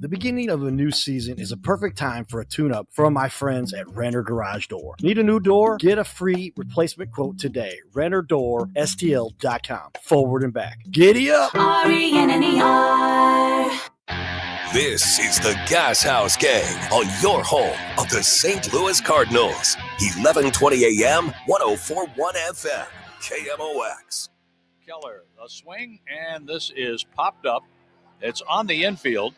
The beginning of a new season is a perfect time for a tune-up from my friends at Renner Garage Door. Need a new door? Get a free replacement quote today. RennerDoorSTL.com. Forward and back. Giddy up! R-E-N-N-E-R. This is the Gashouse Gang on your home of the St. Louis Cardinals. 1120 AM, 104.1 FM, KMOX. Keller, a swing, and this is popped up. It's on the infield.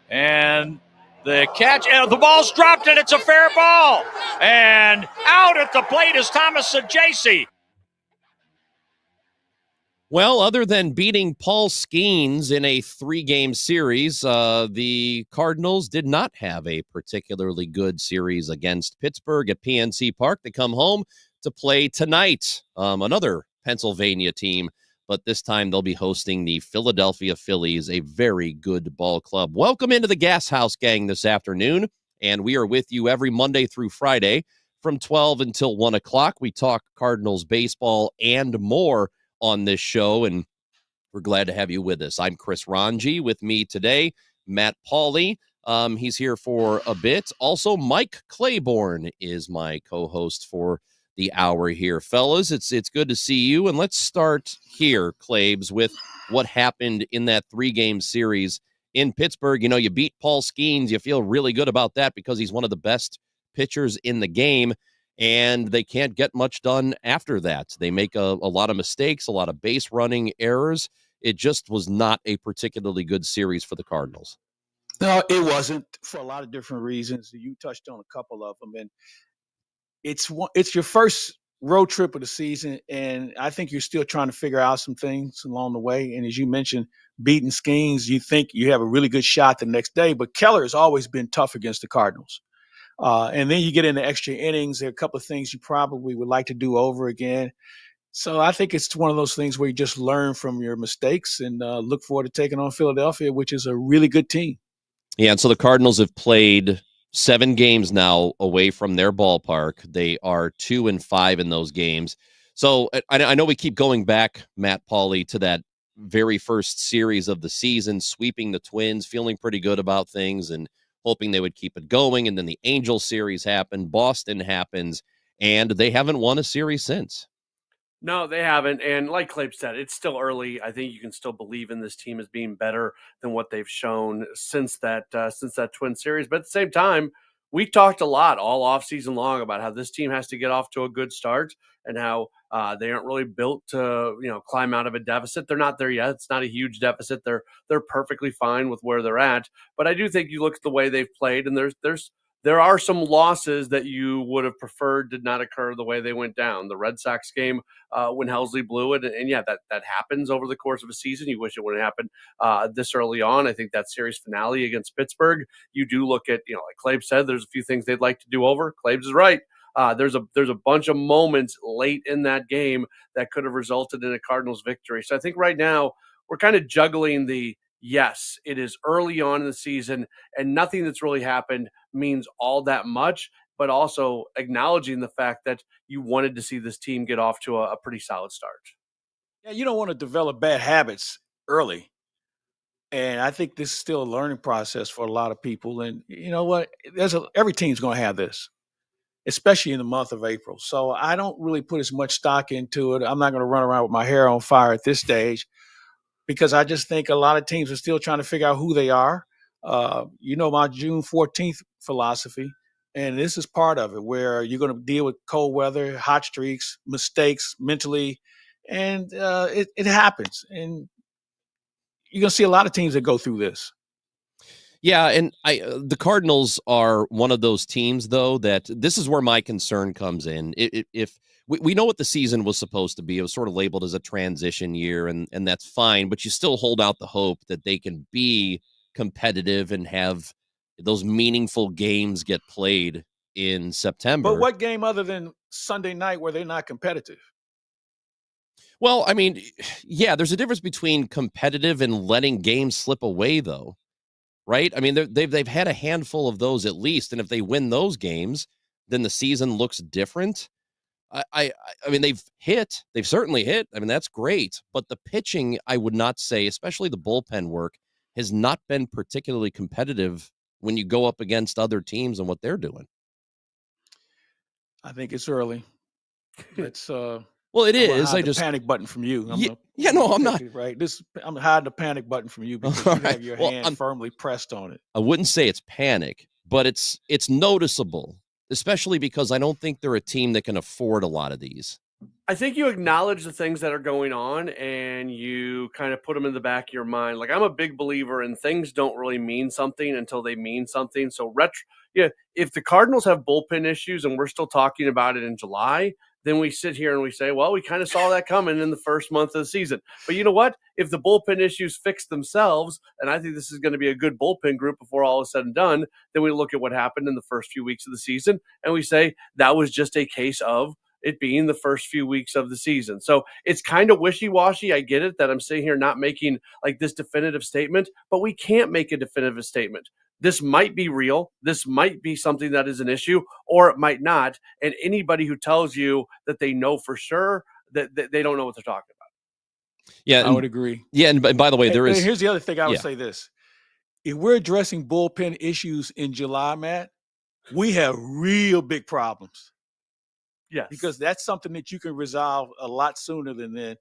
And the catch, and the ball's dropped, and it's a fair ball. And out at the plate is Thomas Saggese. Well, other than beating Paul Skeens in a 3-game series, the Cardinals did not have a particularly good series against Pittsburgh at PNC Park. They come home to play tonight, another Pennsylvania team, but this time they'll be hosting the Philadelphia Phillies, a very good ball club. Welcome into the Gashouse Gang this afternoon, and we are with you every Monday through Friday from 12 until 1 o'clock. We talk Cardinals baseball and more on this show, and we're glad to have you with us. I'm Chris Ranji. With me today, Matt Pauley. He's here for a bit. Also, Mike Claiborne is my co-host for the hour here. Fellas, it's good to see you, and let's start here, Claibs, with what happened in that 3-game series in Pittsburgh. You know, you beat Paul Skeens. You feel really good about that because he's one of the best pitchers in the game, and they can't get much done after that. They make a lot of mistakes, a lot of base running errors. It just was not a particularly good series for the Cardinals. No, it wasn't, for a lot of different reasons. You touched on a couple of them, and it's your first road trip of the season, and I think you're still trying to figure out some things along the way. And as you mentioned, beating Skeens, you think you have a really good shot the next day, but Keller has always been tough against the Cardinals. And then you get into extra innings. There are a couple of things you probably would like to do over again. So I think it's one of those things where you just learn from your mistakes and look forward to taking on Philadelphia, which is a really good team. Yeah, and so the Cardinals have played 7 games now away from their ballpark. They are 2-5 in those games. So I know we keep going back, Matt Pauley, to that very first series of the season, sweeping the Twins, feeling pretty good about things and hoping they would keep it going. And then the Angels series happened, Boston happens, and they haven't won a series since. No, they haven't. And like Clabe said, it's still early. I think you can still believe in this team as being better than what they've shown since that Twin series. But at the same time, we talked a lot all offseason long about how this team has to get off to a good start and how they aren't really built to, climb out of a deficit. They're not there yet. It's not a huge deficit. They're perfectly fine with where they're at. But I do think you look at the way they've played, and there are some losses that you would have preferred did not occur the way they went down. The Red Sox game when Helsley blew it, and yeah, that happens over the course of a season. You wish it wouldn't happen this early on. I think that series finale against Pittsburgh, you do look at, like Clabe said, there's a few things they'd like to do over. Claves is right. There's a bunch of moments late in that game that could have resulted in a Cardinals victory. So I think right now we're kind of juggling yes, it is early on in the season, and nothing that's really happened means all that much, but also acknowledging the fact that you wanted to see this team get off to a pretty solid start. Yeah, you don't want to develop bad habits early. And I think this is still a learning process for a lot of people. And you know what? Every team's going to have this, especially in the month of April. So I don't really put as much stock into it. I'm not going to run around with my hair on fire at this stage, because I just think a lot of teams are still trying to figure out who they are. My June 14th philosophy, and this is part of it, where you're going to deal with cold weather, hot streaks, mistakes mentally, and it happens. And you're going to see a lot of teams that go through this. Yeah, and the Cardinals are one of those teams, though, that this is where my concern comes in. If we know what the season was supposed to be, it was sort of labeled as a transition year, and that's fine, but you still hold out the hope that they can be competitive and have those meaningful games get played in September. But what game other than Sunday night where they're not competitive? Well, I mean, yeah, there's a difference between competitive and letting games slip away, though. Right? I mean, they've had a handful of those at least, and if they win those games, then the season looks different. I mean, they've certainly hit. I mean, that's great, but the pitching, I would not say, especially the bullpen work, has not been particularly competitive when you go up against other teams and what they're doing. I think it's early. Let's well, it I'm gonna is. hide I the just panic button from you. I'm not. Right. I'm hiding the panic button from you because All you right. have your Well, hand firmly pressed on it. I wouldn't say it's panic, but it's noticeable, especially because I don't think they're a team that can afford a lot of these. I think you acknowledge the things that are going on and you kind of put them in the back of your mind. Like, I'm a big believer in things don't really mean something until they mean something. So if the Cardinals have bullpen issues and we're still talking about it in July, then we sit here and we say, well, we kind of saw that coming in the first month of the season. But you know what? If the bullpen issues fix themselves, and I think this is going to be a good bullpen group before all is said and done, then we look at what happened in the first few weeks of the season and we say that was just a case of it being the first few weeks of the season. So it's kind of wishy-washy. I get it that I'm sitting here not making like this definitive statement, but we can't make a definitive statement. This might be real. This might be something that is an issue, or it might not. And anybody who tells you that they know for sure, that they don't know what they're talking about. Yeah, I would agree. Yeah, and by the way, there is. Here's the other thing I would say this. If we're addressing bullpen issues in July, Matt, we have real big problems. Yes. Because that's something that you can resolve a lot sooner than then.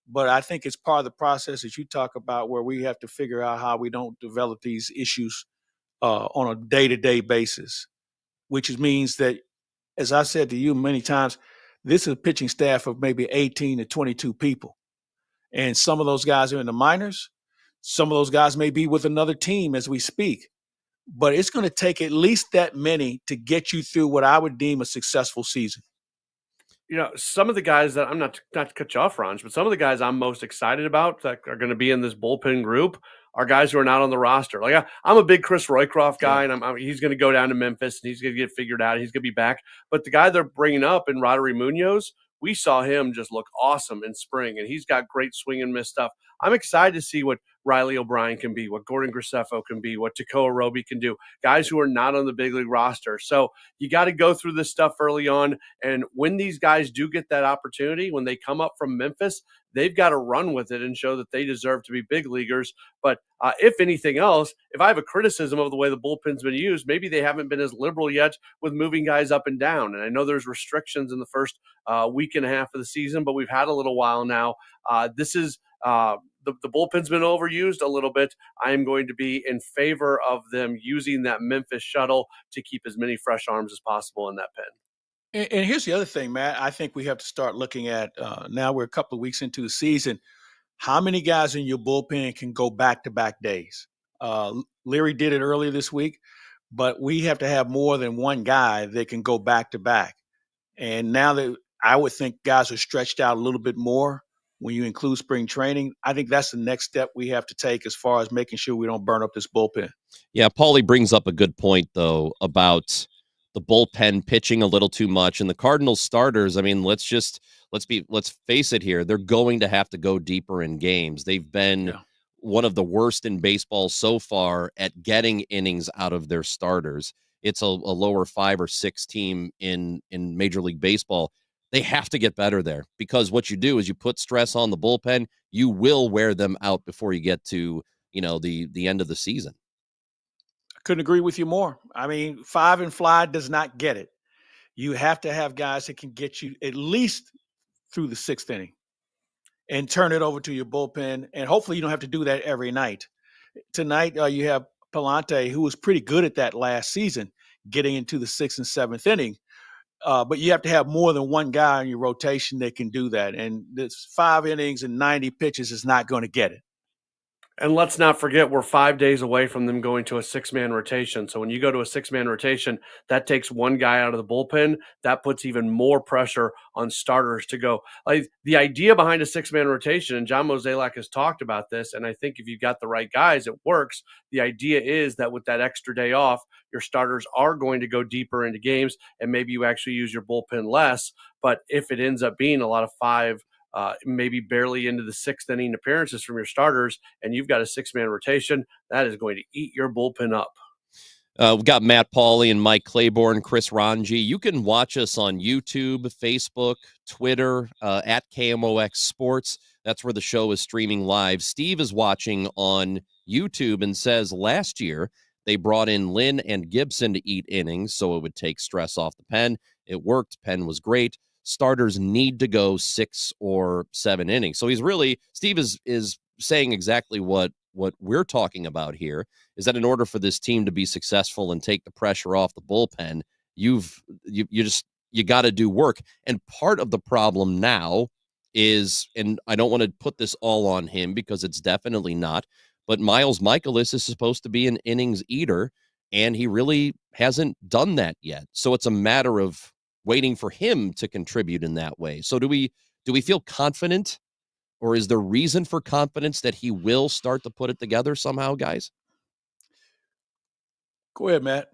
But I think it's part of the process that you talk about where we have to figure out how we don't develop these issues on a day-to-day basis, which means that, as I said to you many times, this is a pitching staff of maybe 18 to 22 people. And some of those guys are in the minors. Some of those guys may be with another team as we speak. But it's going to take at least that many to get you through what I would deem a successful season. You know, some of the guys that I'm not to cut you off, Ron, but some of the guys I'm most excited about that are going to be in this bullpen group are guys who are not on the roster. Like I'm a big Chris Roycroft guy, and he's going to go down to Memphis and he's going to get figured out. He's going to be back. But the guy they're bringing up in Roddery Munoz, we saw him just look awesome in spring, and he's got great swing and miss stuff. I'm excited to see what Riley O'Brien can be, what Gordon Graceffo can be, what Tekoa Roby can do, guys who are not on the big league roster. So you got to go through this stuff early on. And when these guys do get that opportunity, when they come up from Memphis, they've got to run with it and show that they deserve to be big leaguers. But if anything else, if I have a criticism of the way the bullpen's been used, maybe they haven't been as liberal yet with moving guys up and down. And I know there's restrictions in the first week and a half of the season, but we've had a little while now. This is the bullpen's been overused a little bit. I am going to be in favor of them using that Memphis shuttle to keep as many fresh arms as possible in that pen. And here's the other thing, Matt. I think we have to start looking at now we're a couple of weeks into the season. How many guys in your bullpen can go back-to-back days? Leary did it earlier this week, but we have to have more than one guy that can go back-to-back. And now that I would think guys are stretched out a little bit more when you include spring training, I think that's the next step we have to take as far as making sure we don't burn up this bullpen. Yeah, Paulie brings up a good point, though, about the bullpen pitching a little too much. And the Cardinals starters, I mean, let's face it here. They're going to have to go deeper in games. They've been one of the worst in baseball so far at getting innings out of their starters. It's a lower 5 or 6 team in Major League Baseball. They have to get better there, because what you do is you put stress on the bullpen. You will wear them out before you get to, the end of the season. I couldn't agree with you more. I mean, 5 and fly does not get it. You have to have guys that can get you at least through the 6th inning and turn it over to your bullpen. And hopefully you don't have to do that every night. Tonight, you have Palante, who was pretty good at that last season, getting into the 6th and 7th inning. But you have to have more than one guy in your rotation that can do that. And this 5 innings and 90 pitches is not going to get it. And let's not forget, we're 5 days away from them going to a 6-man rotation. So when you go to a 6-man rotation, that takes one guy out of the bullpen. That puts even more pressure on starters to go. Like, the idea behind a 6-man rotation, and John Mozeliak has talked about this, and I think if you've got the right guys, it works. The idea is that with that extra day off, your starters are going to go deeper into games, and maybe you actually use your bullpen less. But if it ends up being a lot of 5, maybe barely into the 6th inning appearances from your starters, and you've got a 6-man rotation, that is going to eat your bullpen up. We've got Matt Pauly and Mike Claiborne, Chris Ranji. You can watch us on YouTube, Facebook, Twitter, at KMOX Sports. That's where the show is streaming live. Steve is watching on YouTube and says last year they brought in Lynn and Gibson to eat innings so it would take stress off the pen. It worked. Pen was great. Starters need to go 6 or 7 innings. So Steve is saying exactly what we're talking about here, is that in order for this team to be successful and take the pressure off the bullpen, you got to do work. And part of the problem now is, and I don't want to put this all on him because it's definitely not, but Miles Mikolas is supposed to be an innings eater, and he really hasn't done that yet. So it's a matter of waiting for him to contribute in that way. So do we feel confident, or is there reason for confidence that he will start to put it together somehow, guys? Go ahead, Matt.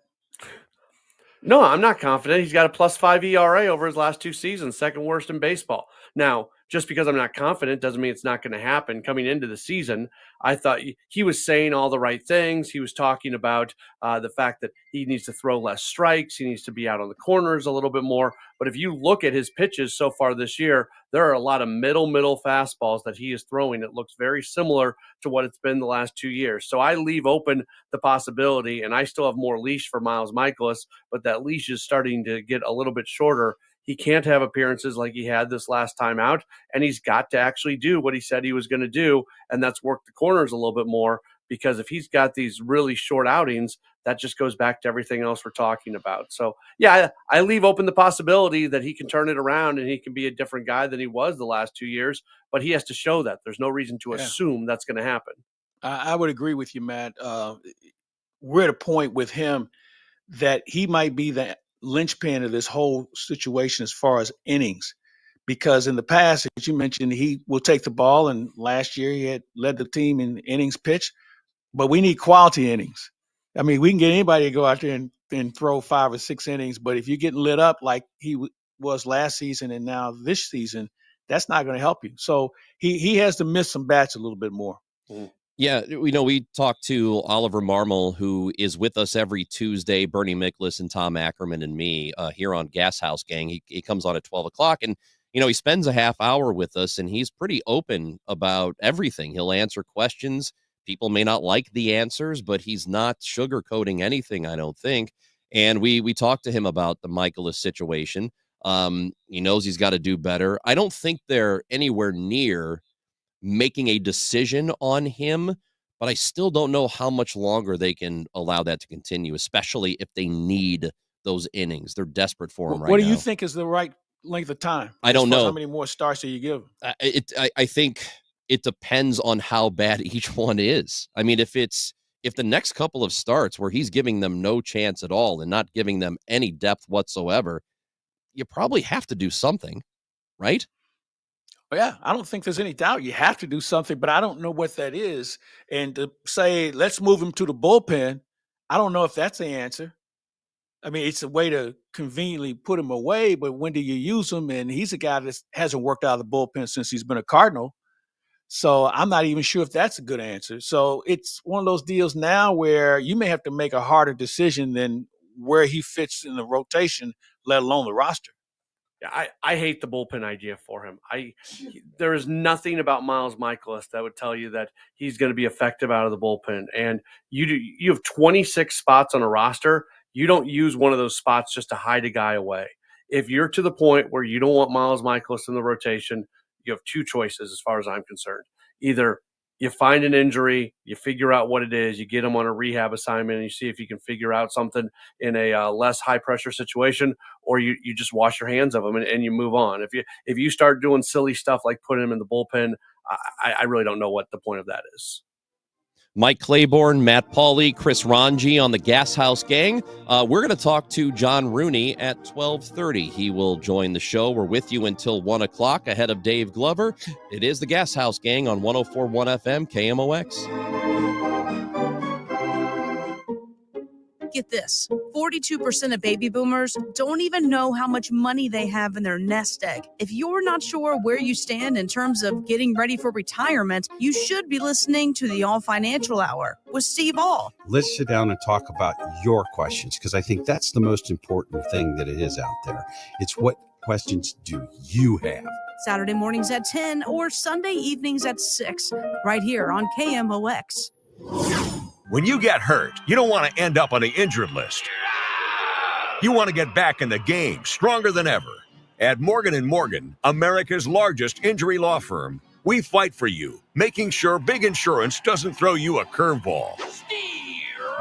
No, I'm not confident. He's got a +5 ERA over his last 2 seasons, second worst in baseball. Now, just because I'm not confident doesn't mean it's not going to happen. Coming into the season, I thought he was saying all the right things. He was talking about the fact that he needs to throw less strikes. He needs to be out on the corners a little bit more. But if you look at his pitches so far this year, there are a lot of middle fastballs that he is throwing. It looks very similar to what it's been the last 2 years. So I leave open the possibility, and I still have more leash for Miles Mikolas, but that leash is starting to get a little bit shorter. He can't have appearances like he had this last time out, and he's got to actually do what he said he was going to do, and that's work the corners a little bit more, because if he's got these really short outings, that just goes back to everything else we're talking about. So, yeah, I leave open the possibility that he can turn it around and he can be a different guy than he was the last 2 years, but he has to show that. There's no reason to assume that's going to happen. I would agree with you, Matt. We're at a point with him that he might be the linchpin of this whole situation as far as innings, because in the past, as you mentioned, he will take the ball, and last year he had led the team in innings pitched, but we need quality innings. I mean, we can get anybody to go out there and throw 5 or 6 innings, but if you're getting lit up like he was last season and now this season, that's not going to help you. So he has to miss some bats a little bit more. Yeah, we talked to Oliver Marmol, who is with us every Tuesday, Bernie Miklas and Tom Ackerman and me here on Gashouse Gang. He comes on at 12 o'clock, and, he spends a half hour with us, and he's pretty open about everything. He'll answer questions. People may not like the answers, but he's not sugarcoating anything, I don't think. And we talked to him about the Mikolas situation. He knows he's got to do better. I don't think they're anywhere near making a decision on him, but I still don't know how much longer they can allow that to continue, especially if they need those innings. They're desperate for him right now. What do you think is the right length of time? I don't know. How many more starts do you give him? I think it depends on how bad each one is. I mean, if the next couple of starts where he's giving them no chance at all and not giving them any depth whatsoever, you probably have to do something, right? Yeah, I don't think there's any doubt you have to do something, but I don't know what that is. And to say, let's move him to the bullpen, I don't know if that's the answer. I mean, it's a way to conveniently put him away, but when do you use him? And he's a guy that hasn't worked out of the bullpen since he's been a Cardinal. So I'm not even sure if that's a good answer. So it's one of those deals now where you may have to make a harder decision than where he fits in the rotation, let alone the roster. Yeah, I hate the bullpen idea for him. There is nothing about Miles Mikolas that would tell you that he's going to be effective out of the bullpen. And you have 26 spots on a roster. You don't use one of those spots just to hide a guy away. If you're to the point where you don't want Miles Mikolas in the rotation, you have 2 choices as far as I'm concerned. Either you find an injury, you figure out what it is, you get him on a rehab assignment, and you see if you can figure out something in a less high-pressure situation, or you just wash your hands of him and you move on. If you start doing silly stuff like putting him in the bullpen, I really don't know what the point of that is. Mike Claiborne, Matt Pauley, Chris Ranji on the Gashouse Gang. We're going to talk to John Rooney at 12:30. He will join the show. We're with you until 1 o'clock ahead of Dave Glover. It is the Gashouse Gang on 104.1 FM KMOX. Get this, 42% of baby boomers don't even know how much money they have in their nest egg. If you're not sure where you stand in terms of getting ready for retirement, you should be listening to the All Financial Hour with Steve All. Let's sit down and talk about your questions, because I think that's the most important thing that it is out there. It's what questions do you have? Saturday mornings at 10 or Sunday evenings at 6, right here on KMOX. When you get hurt, you don't want to end up on the injured list. You want to get back in the game stronger than ever. At Morgan & Morgan, America's largest injury law firm, we fight for you, making sure big insurance doesn't throw you a curveball.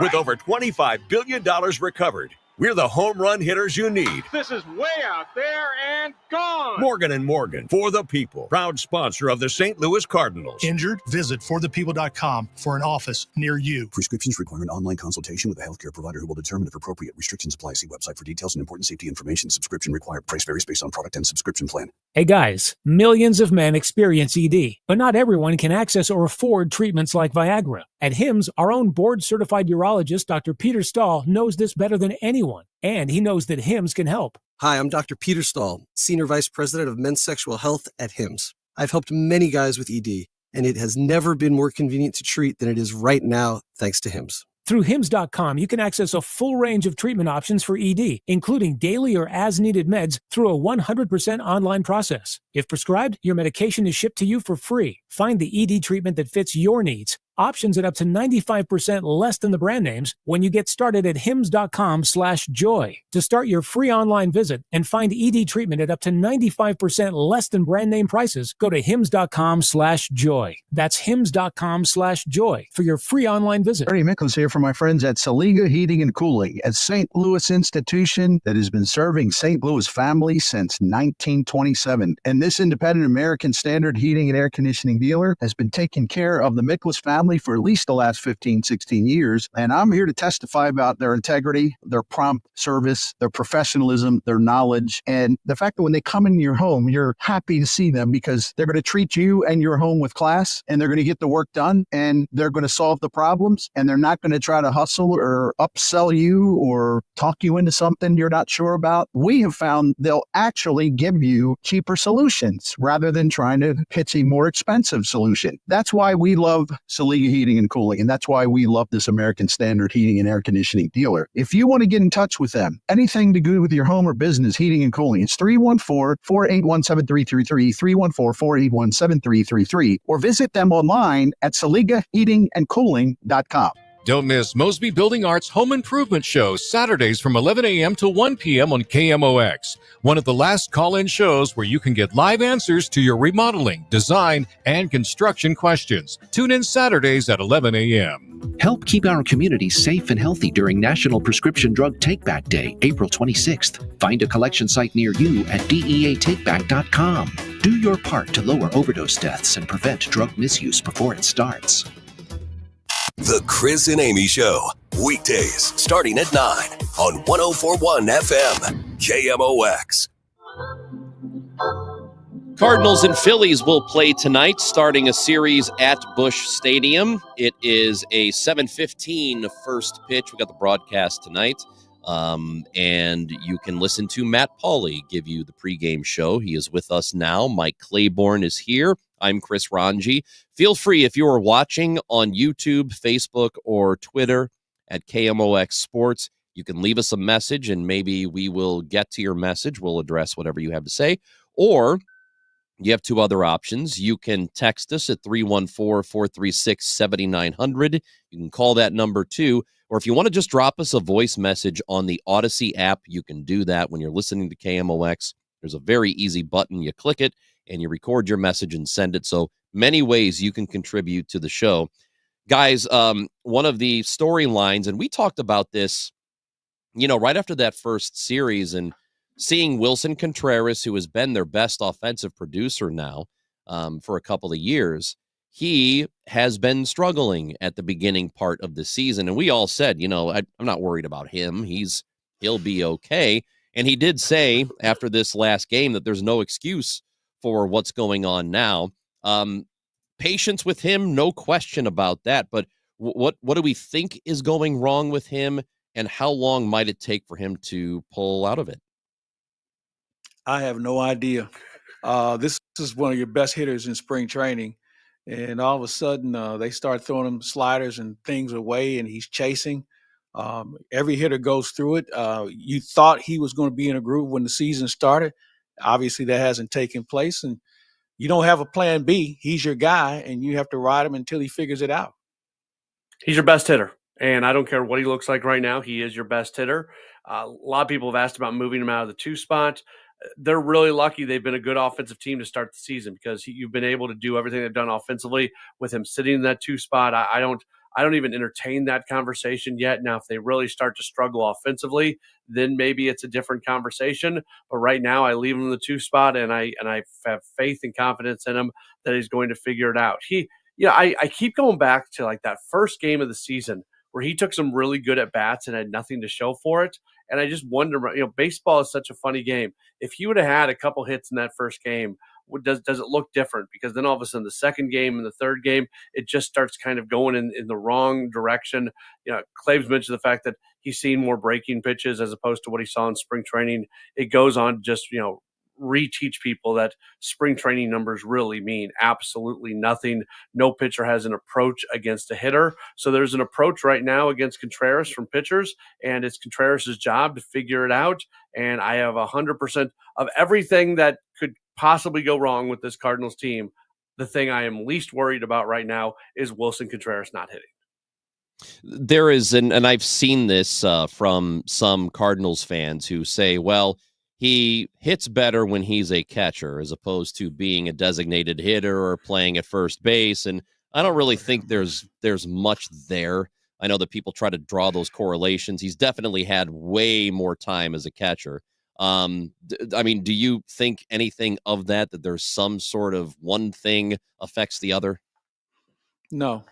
With over $25 billion recovered, we're the home run hitters you need. This is way out there and gone. Morgan & Morgan, for the people. Proud sponsor of the St. Louis Cardinals. Injured? Visit forthepeople.com for an office near you. Prescriptions require an online consultation with a healthcare provider who will determine if appropriate. Restrictions apply. See website for details and important safety information. Subscription required. Price varies based on product and subscription plan. Hey guys, millions of men experience ED, but not everyone can access or afford treatments like Viagra. At HIMSS, our own board-certified urologist, Dr. Peter Stahl, knows this better than anyone, and he knows that HIMSS can help. Hi, I'm Dr. Peter Stahl, Senior Vice President of Men's Sexual Health at HIMSS. I've helped many guys with ED, and it has never been more convenient to treat than it is right now, thanks to HIMSS. Through HIMSS.com, you can access a full range of treatment options for ED, including daily or as-needed meds through a 100% online process. If prescribed, your medication is shipped to you for free. Find the ED treatment that fits your needs. Options at up to 95% less than the brand names when you get started at hims.com/joy. To start your free online visit and find ED treatment at up to 95% less than brand name prices, go to hims.com/joy. That's hims.com/joy for your free online visit. Ernie Mickles here from my friends at Saliga Heating and Cooling, a St. Louis institution that has been serving St. Louis families since 1927. And this independent American standard heating and air conditioning dealer has been taking care of the Mickles family for at least the last 15, 16 years. And I'm here to testify about their integrity, their prompt service, their professionalism, their knowledge, and the fact that when they come into your home, you're happy to see them because they're going to treat you and your home with class, and they're going to get the work done, and they're going to solve the problems, and they're not going to try to hustle or upsell you or talk you into something you're not sure about. We have found they'll actually give you cheaper solutions rather than trying to pitch a more expensive solution. That's why we love Saliga Heating and Cooling, and that's why we love this American Standard heating and air conditioning dealer. If you want to get in touch with them, anything to do with your home or business heating and cooling, it's 314-481-7333, 314-481-7333, or visit them online at saligaheatingandcooling.com. Don't miss Mosby Building Arts Home Improvement Show, Saturdays from 11 a.m. to 1 p.m. on KMOX. One of the last call-in shows where you can get live answers to your remodeling, design, and construction questions. Tune in Saturdays at 11 a.m. Help keep our community safe and healthy during National Prescription Drug Take-Back Day, April 26th. Find a collection site near you at DEATakeback.com. Do your part to lower overdose deaths and prevent drug misuse before it starts. The Chris and Amy Show, weekdays starting at 9 on 104.1 FM, KMOX. Cardinals and Phillies will play tonight, starting a series at Busch Stadium. It is a 7:15 first pitch. We got the broadcast tonight, and you can listen to Matt Pauley give you the pregame show. He is with us now. Mike Claiborne is here. I'm Chris Ranji. Feel free, if you are watching on YouTube, Facebook, or Twitter at KMOX Sports, you can leave us a message, and maybe we will get to your message. We'll address whatever you have to say. Or you have two other options. You can text us at 314-436-7900. You can call that number too. Or if you want to just drop us a voice message on the Odyssey app, you can do that when you're listening to KMOX. There's a very easy button. You click it, and you record your message and send it. So many ways you can contribute to the show. Guys, one of the storylines, and we talked about this, right after that first series, and seeing Wilson Contreras, who has been their best offensive producer now for a couple of years, he has been struggling at the beginning part of the season. And we all said, I'm not worried about him. He'll be okay. And he did say after this last game that there's no excuse for what's going on now. Patience with him, no question about that. But what do we think is going wrong with him, and how long might it take for him to pull out of it? I have no idea. This is one of your best hitters in spring training, and all of a sudden they start throwing him sliders and things away, and he's chasing. Every hitter goes through it. You thought he was going to be in a groove when the season started. Obviously, that hasn't taken place, and you don't have a plan B. He's your guy, and you have to ride him until he figures it out. He's your best hitter, and I don't care what he looks like right now. He is your best hitter. A lot of people have asked about moving him out of the 2 spot. They're really lucky they've been a good offensive team to start the season because you've been able to do everything they've done offensively with him sitting in that 2 spot. I don't even entertain that conversation yet. Now, if they really start to struggle offensively, then maybe it's a different conversation. But right now, I leave him in the 2 spot, and I have faith and confidence in him that he's going to figure it out. I keep going back to like that first game of the season where he took some really good at bats and had nothing to show for it. And I just wonder, baseball is such a funny game. If he would have had a couple hits in that first game, does it look different? Because then all of a sudden the second game and the third game, it just starts kind of going in the wrong direction. Claves mentioned the fact that he's seen more breaking pitches as opposed to what he saw in spring training. It goes on to just, reteach people that spring training numbers really mean absolutely nothing. No pitcher has an approach against a hitter. So there's an approach right now against Contreras from pitchers, and it's Contreras' job to figure it out. And I have 100% of everything that could possibly go wrong with this Cardinals team. The thing I am least worried about right now is Wilson Contreras not hitting. There is, and I've seen this from some Cardinals fans who say, well, he hits better when he's a catcher as opposed to being a designated hitter or playing at first base. And I don't really think there's much there. I know that people try to draw those correlations. He's definitely had way more time as a catcher. Do you think anything of that there's some sort of one thing affects the other? No.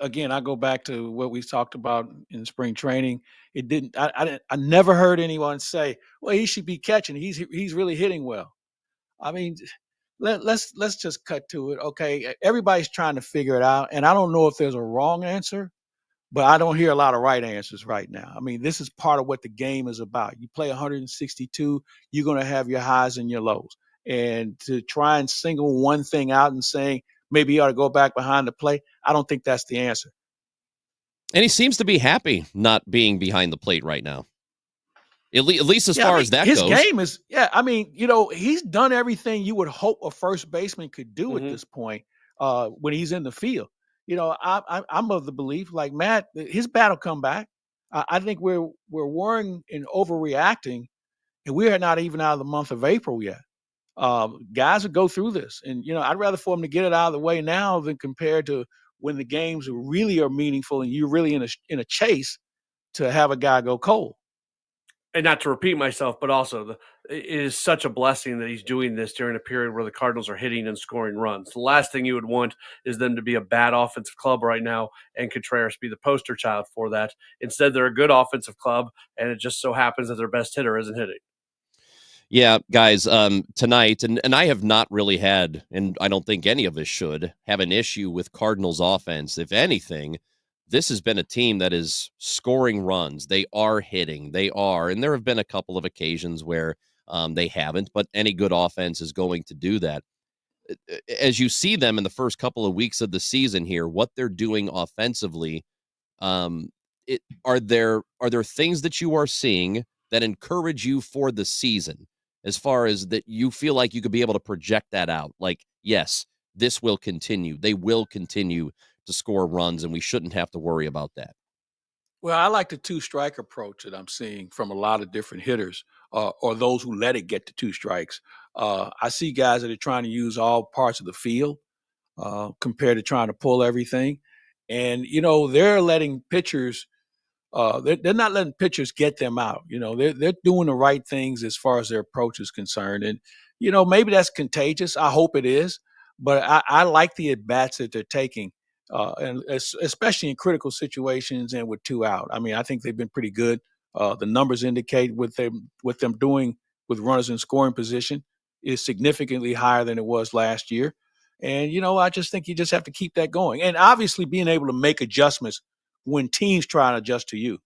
Again, I go back to what we talked about in spring training. It didn't. I never heard anyone say, "Well, he should be catching. He's really hitting well." I mean, let's just cut to it. Okay, everybody's trying to figure it out, and I don't know if there's a wrong answer, but I don't hear a lot of right answers right now. I mean, this is part of what the game is about. You play 162, you're going to have your highs and your lows, and to try and single one thing out and saying, maybe you ought to go back behind the plate, I don't think that's the answer. And he seems to be happy not being behind the plate right now. At least as far as that his goes. His game is, he's done everything you would hope a first baseman could do at this point when he's in the field. I'm of the belief, like Matt, his bat will come back. I think we're worrying and overreacting, and we are not even out of the month of April yet. Guys will go through this, and I'd rather for them to get it out of the way now than compared to when the games really are meaningful and you're really in a chase to have a guy go cold. And not to repeat myself, but also it is such a blessing that he's doing this during a period where the Cardinals are hitting and scoring runs. The last thing you would want is them to be a bad offensive club right now and Contreras be the poster child for that. Instead, they're a good offensive club, and it just so happens that their best hitter isn't hitting. Yeah, guys, tonight, and I have not really had, and I don't think any of us should, have an issue with Cardinals offense. If anything, this has been a team that is scoring runs. They are hitting. And there have been a couple of occasions where they haven't, but any good offense is going to do that. As you see them in the first couple of weeks of the season here, what they're doing offensively, are there things that you are seeing that encourage you for the season? As far as that you feel like you could be able to project that out. Like, yes, this will continue. They will continue to score runs, and we shouldn't have to worry about that. Well, I like the two-strike approach that I'm seeing from a lot of different hitters or those who let it get to 2 strikes. I see guys that are trying to use all parts of the field compared to trying to pull everything. And, they're letting pitchers they're not letting pitchers get them out. They're doing the right things as far as their approach is concerned. And, maybe that's contagious. I hope it is. But I like the at-bats that they're taking, and especially in critical situations and with 2 out. I mean, I think they've been pretty good. The numbers indicate what them doing with runners in scoring position is significantly higher than it was last year. And, I just think you just have to keep that going. And obviously being able to make adjustments when teams try to adjust to you.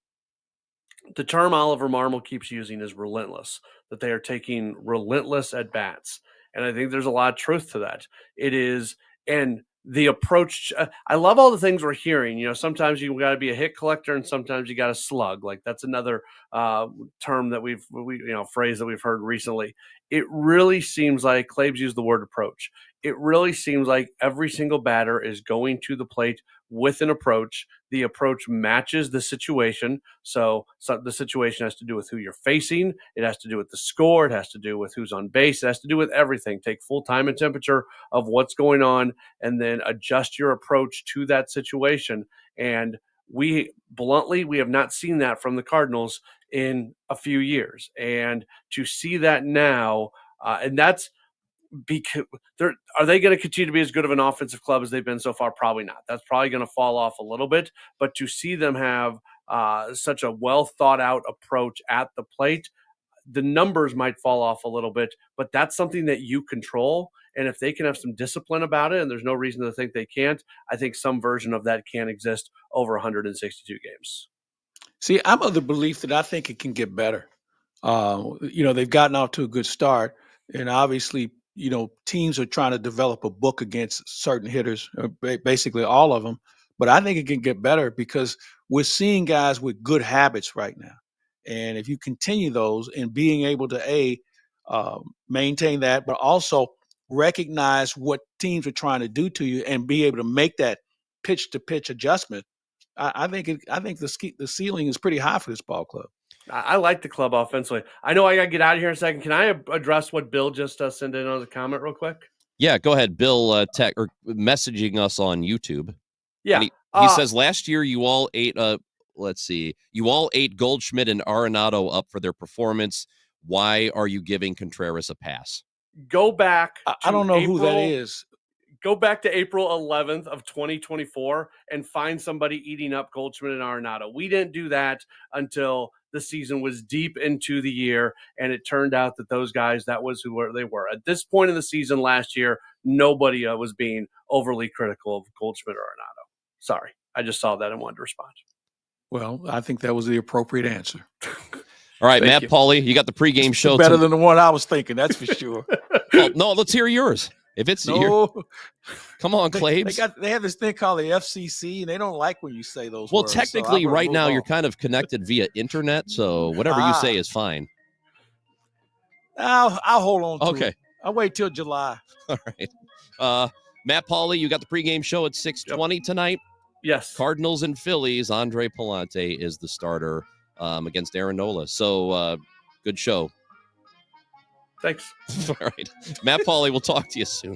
The term Oliver Marmol keeps using is relentless, that they are taking relentless at bats. And I think there's a lot of truth to that. It is, and the approach, I love all the things we're hearing. Sometimes you got to be a hit collector and sometimes you got to slug. Like that's another term that phrase that we've heard recently. It really seems like Claves used the word approach. it really seems like every single batter is going to the plate with an approach. The approach matches the situation. So the situation has to do with who you're facing. It has to do with the score. It has to do with who's on base. It has to do with everything. Take full time and temperature of what's going on and then adjust your approach to that situation. And we have not seen that from the Cardinals in a few years. And to see that now, and that's because are they going to continue to be as good of an offensive club as they've been so far? Probably not. That's probably going to fall off a little bit. But to see them have such a well thought out approach at the plate, the numbers might fall off a little bit, but that's something that you control. And if they can have some discipline about it, and there's no reason to think they can't, I think some version of that can exist over 162 games. See, I'm of the belief that I think it can get better. They've gotten off to a good start, and obviously, teams are trying to develop a book against certain hitters, basically all of them. But I think it can get better because we're seeing guys with good habits right now. And if you continue those and being able to maintain that, but also recognize what teams are trying to do to you and be able to make that pitch to pitch adjustment, I think the ceiling is pretty high for this ball club. I like the club offensively. I know I got to get out of here in a second. Can I address what Bill just sent in on the comment real quick? Yeah, go ahead. Bill messaging us on YouTube. Yeah. And he says last year you all ate you all ate Goldschmidt and Arenado up for their performance. Why are you giving Contreras a pass? Go back. I don't know who that is. Go back to April 11th of 2024 and find somebody eating up Goldschmidt and Arenado. We didn't do that until the season was deep into the year, and it turned out that those guys, that was who they were. At this point in the season last year, nobody was being overly critical of Goldschmidt or Arenado. Sorry, I just saw that and wanted to respond. Well, I think that was the appropriate answer. All right, Matt Pauley, you got the pregame show. Better than the one I was thinking, that's for sure. Well, no, let's hear yours. If it's come on, Claves. They have this thing called the FCC, and they don't like when you say those words. Well, technically, right now, you're kind of connected via internet, so whatever you say is fine. I'll hold on to it. I'll wait till July. All right. Matt Pauley, you got the pregame show at 6:20 tonight? Yes. Cardinals and Phillies. Andre Palante is the starter against Aaron Nola. So, good show. Thanks. All right. Matt Pauley, we'll talk to you soon.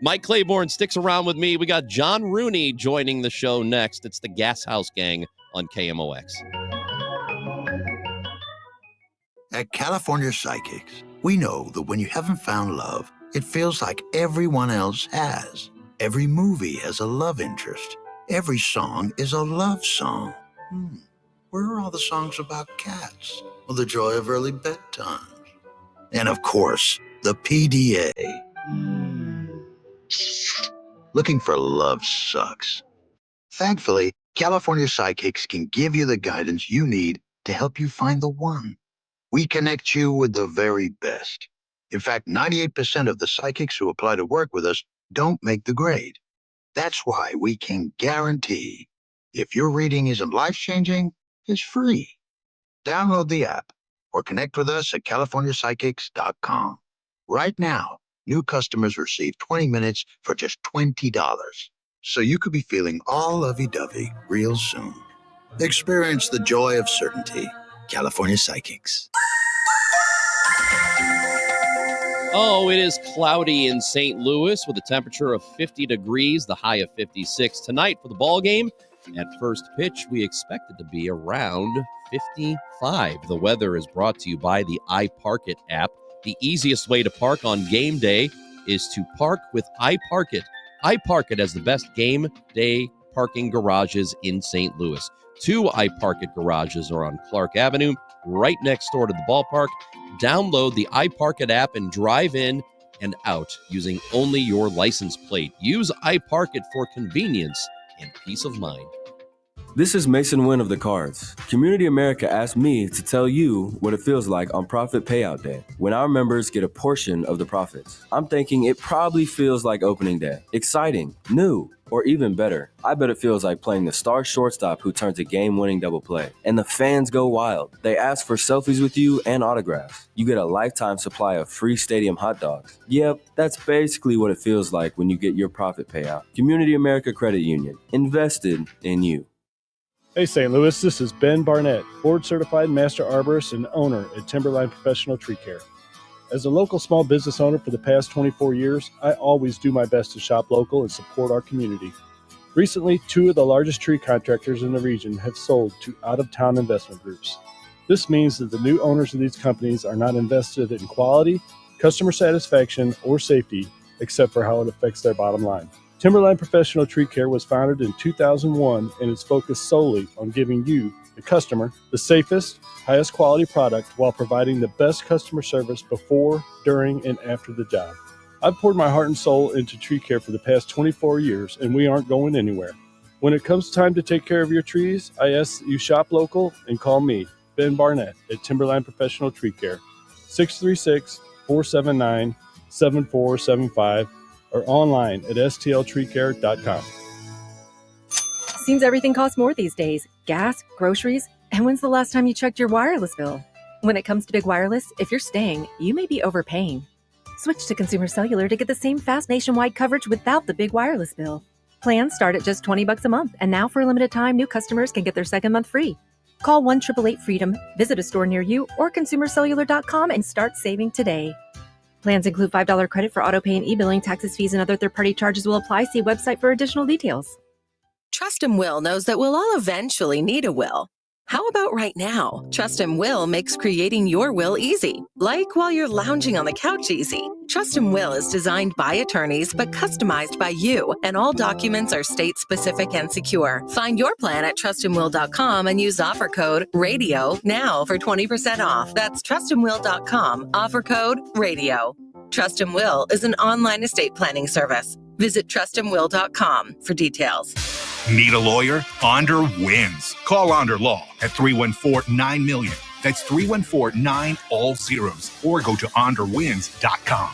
Mike Claiborne sticks around with me. We got John Rooney joining the show next. It's the Gashouse Gang on KMOX. At California Psychics, we know that when you haven't found love, it feels like everyone else has. Every movie has a love interest. Every song is a love song. Where are all the songs about cats or the joy of early bedtime? And of course, the PDA. Looking for love sucks. Thankfully, California Psychics can give you the guidance you need to help you find the one. We connect you with the very best. In fact, 98% of the psychics who apply to work with us don't make the grade. That's why we can guarantee if your reading isn't life-changing, it's free. Download the app or connect with us at CaliforniaPsychics.com. Right now, new customers receive 20 minutes for just $20. So you could be feeling all lovey-dovey real soon. Experience the joy of certainty. California Psychics. Oh, it is cloudy in St. Louis with a temperature of 50 degrees, the high of 56 tonight for the ball game. At first pitch, we expect it to be around 55. The weather is brought to you by the iParkit app. The easiest way to park on game day is to park with iParkit. iParkit has the best game day parking garages in St. Louis. 2 iParkit garages are on Clark Avenue, right next door to the ballpark. Download the iParkit app and drive in and out using only your license plate. Use iParkit for convenience and peace of mind. This is Mason Wynn of the Cards. Community America asked me to tell you what it feels like on Profit Payout Day, when our members get a portion of the profits. I'm thinking it probably feels like opening day. Exciting, new, Or even better, I bet it feels like playing the star shortstop who turns a game-winning double play. And the fans go wild. They ask for selfies with you and autographs. You get a lifetime supply of free stadium hot dogs. Yep, that's basically what it feels like when you get your profit payout. Community America Credit Union. Invested in you. Hey St. Louis, this is Ben Barnett, board-certified master arborist and owner at Timberline Professional Tree Care. As a local small business owner for the past 24 years, I always do my best to shop local and support our community. Recently, 2 of the largest tree contractors in the region have sold to out-of-town investment groups. This means that the new owners of these companies are not invested in quality, customer satisfaction, or safety, except for how it affects their bottom line. Timberline Professional Tree Care was founded in 2001 and is focused solely on giving you, the customer, the safest, highest quality product while providing the best customer service before, during, and after the job. I've poured my heart and soul into tree care for the past 24 years, and we aren't going anywhere. When it comes time to take care of your trees, I ask that you shop local and call me, Ben Barnett, at Timberline Professional Tree Care, 636-479-7475, or online at stltreecare.com. Seems everything costs more these days. Gas, groceries, and when's the last time you checked your wireless bill? When it comes to big wireless, if you're staying, you may be overpaying. Switch to Consumer Cellular to get the same fast nationwide coverage without the big wireless bill. Plans start at just $20 a month, and now for a limited time, new customers can get their second month free. Call 1-888-FREEDOM, visit a store near you, or consumercellular.com and start saving today. Plans include $5 credit for autopay and e-billing. Taxes, fees, and other third-party charges will apply. See website for additional details. Trust and Will knows that we'll all eventually need a will. How about right now? Trust and Will makes creating your will easy, like while you're lounging on the couch easy. Trust and Will is designed by attorneys but customized by you, and all documents are state-specific and secure. Find your plan at trustandwill.com and use offer code RADIO now for 20% off. That's trustandwill.com, offer code RADIO. Trust and Will is an online estate planning service. Visit trustandwill.com for details. Need a lawyer? Onder wins. Call Onder Law at 314-9-MILLION. That's 314-9 all zeros. Or go to onderwins.com.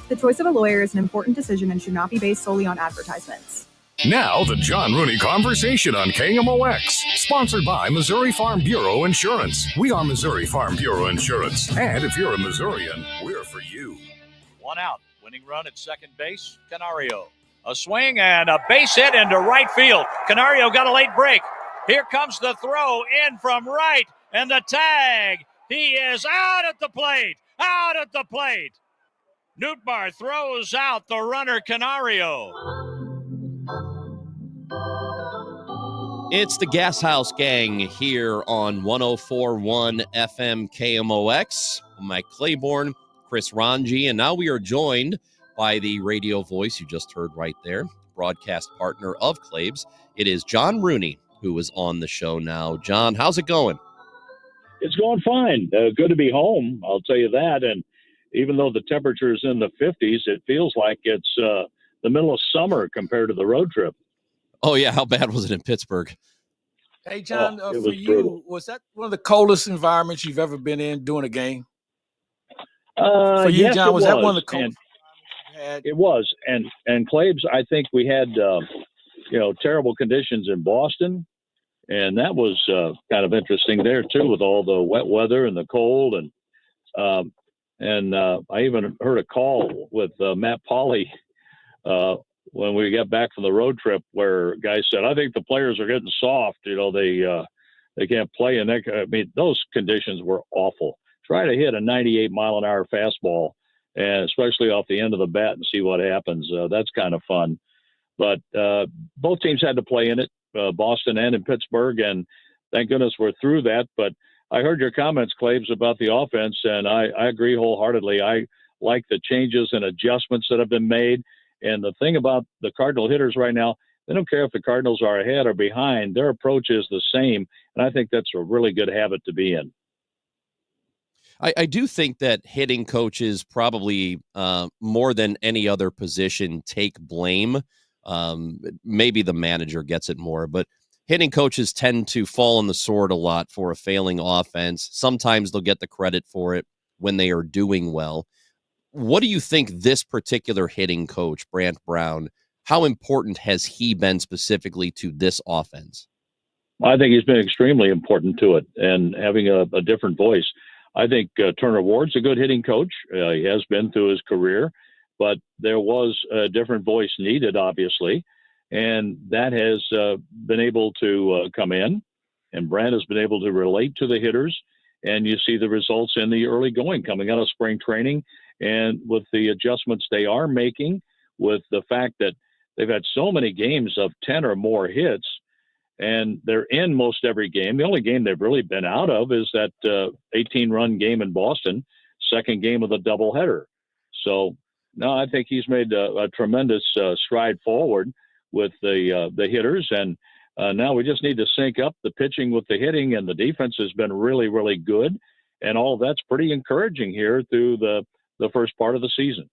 The choice of a lawyer is an important decision and should not be based solely on advertisements. Now, the John Rooney Conversation on KMOX. Sponsored by Missouri Farm Bureau Insurance. We are Missouri Farm Bureau Insurance. And if you're a Missourian, we're for you. 1 out. Winning run at second base, Canario. A swing and a base hit into right field. Canario got a late break. Here comes the throw in from right, and the tag. He is out at the plate. Out at the plate. Nootbaar throws out the runner, Canario. It's the Gashouse Gang here on 104.1 FM KMOX. Mike Claiborne, Chris Ranji, and now we are joined by the radio voice you just heard right there, broadcast partner of Claibs. It is John Rooney, who is on the show now. John, how's it going? It's going fine. Good to be home, I'll tell you that. And even though the temperature is in the 50s, it feels like it's the middle of summer compared to the road trip. Oh, yeah. How bad was it in Pittsburgh? Hey, John, for you, brutal. was that one of the coldest environments you've ever been in doing a game? For you, yes, John, was that one of the coldest? It was, and Claibs, I think we had terrible conditions in Boston, and that was kind of interesting there too, with all the wet weather and the cold, and I even heard a call with Matt Pauley when we got back from the road trip, where guys said, "I think the players are getting soft. They can't play." And those conditions were awful. Try to hit a 98 mile an hour fastball, and especially off the end of the bat, and see what happens. That's kind of fun. But both teams had to play in it, Boston and in Pittsburgh, and thank goodness we're through that. But I heard your comments, Claibs, about the offense, and I agree wholeheartedly. I like the changes and adjustments that have been made. And the thing about the Cardinal hitters right now, they don't care if the Cardinals are ahead or behind. Their approach is the same, and I think that's a really good habit to be in. I do think that hitting coaches probably more than any other position take blame. Maybe the manager gets it more, but hitting coaches tend to fall on the sword a lot for a failing offense. Sometimes they'll get the credit for it when they are doing well. What do you think this particular hitting coach, Brant Brown, How important has he been specifically to this offense? I think he's been extremely important to it and having a different voice. I think Turner Ward's a good hitting coach. He has been through his career, but there was a different voice needed, obviously, and that has been able to come in, and Brand has been able to relate to the hitters, and you see the results in the early going coming out of spring training, and with the adjustments they are making, with the fact that they've had so many games of 10 or more hits, and they're in most every game. The only game they've really been out of is that 18-run game in Boston, second game of the doubleheader. So, no, I think he's made a tremendous stride forward with the hitters, and now we just need to sync up the pitching with the hitting, and the defense has been really, really good, and all of that's pretty encouraging here through the first part of the season.